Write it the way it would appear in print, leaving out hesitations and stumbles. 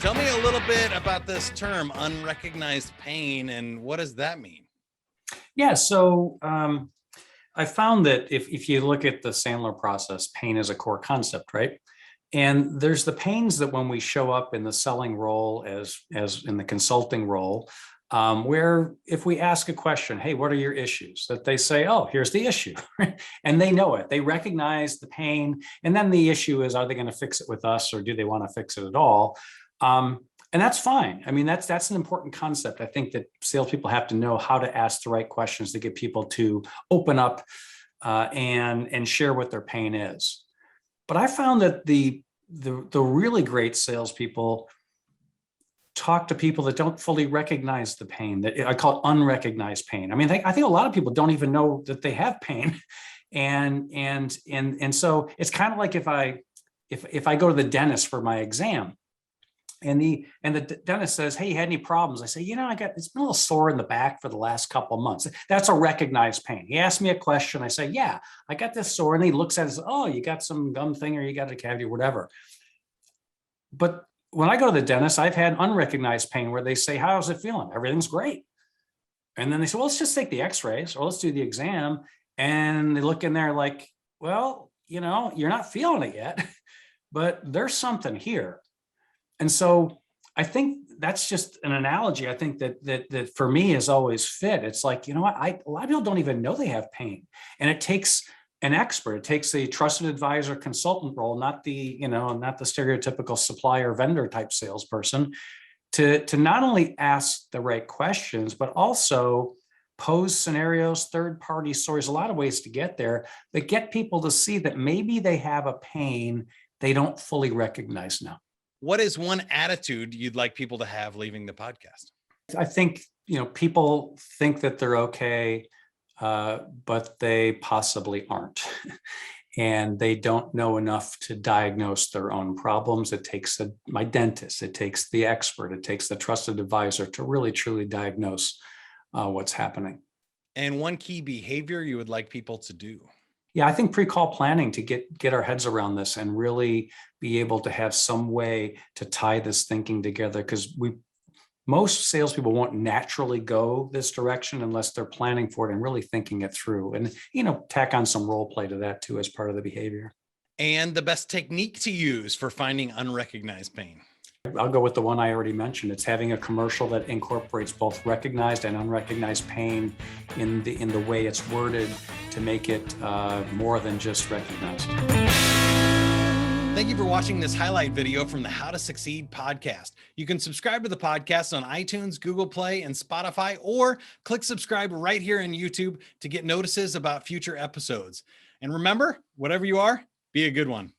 Tell me a little bit about this term, unrecognized pain, and what does that mean? Yeah, so I found that if you look at the Sandler process, pain is a core concept, right? And there's the pains that when we show up in the selling role as in the consulting role, where if we ask a question, hey, what are your issues? That they say, oh, here's the issue. And they know it. They recognize the pain. And then the issue is, are they going to fix it with us or do they want to fix it at all? And that's fine. I mean, that's an important concept. I think that salespeople have to know how to ask the right questions to get people to open up and share what their pain is. But I found that the really great salespeople talk to people that don't fully recognize the pain. That I call it unrecognized pain. I mean, I think a lot of people don't even know that they have pain, and so it's kind of like if I go to the dentist for my exam. And the dentist says, hey, you had any problems? I say, it's been a little sore in the back for the last couple of months. That's a recognized pain. He asked me a question. I say, yeah, I got this sore. And he looks at it and says, oh, you got some gum thing or you got a cavity or whatever. But when I go to the dentist, I've had unrecognized pain where they say, how's it feeling? Everything's great. And then they say, well, let's just take the x-rays or let's do the exam. And they look in there like, well, you're not feeling it yet, but there's something here. And so I think that's just an analogy. I think that for me has always fit. It's like, a lot of people don't even know they have pain. And it takes an expert. It takes a trusted advisor consultant role, not the stereotypical supplier vendor type salesperson to not only ask the right questions, but also pose scenarios, third-party stories, a lot of ways to get there that get people to see that maybe they have a pain they don't fully recognize now. What is one attitude you'd like people to have leaving the podcast? I think, people think that they're okay, but they possibly aren't. And they don't know enough to diagnose their own problems. It takes my dentist, it takes the expert, it takes the trusted advisor to really, truly diagnose what's happening. And one key behavior you would like people to do? Yeah, I think pre-call planning to get our heads around this and really be able to have some way to tie this thinking together, because most salespeople won't naturally go this direction unless they're planning for it and really thinking it through, and tack on some role play to that too as part of the behavior. And the best technique to use for finding unrecognized pain? I'll go with the one I already mentioned. It's having a commercial that incorporates both recognized and unrecognized pain in the way it's worded to make it more than just recognized. Thank you for watching this highlight video from the How to Succeed podcast. You can subscribe to the podcast on iTunes, Google Play, and Spotify, or click subscribe right here in YouTube to get notices about future episodes. And remember, whatever you are, be a good one.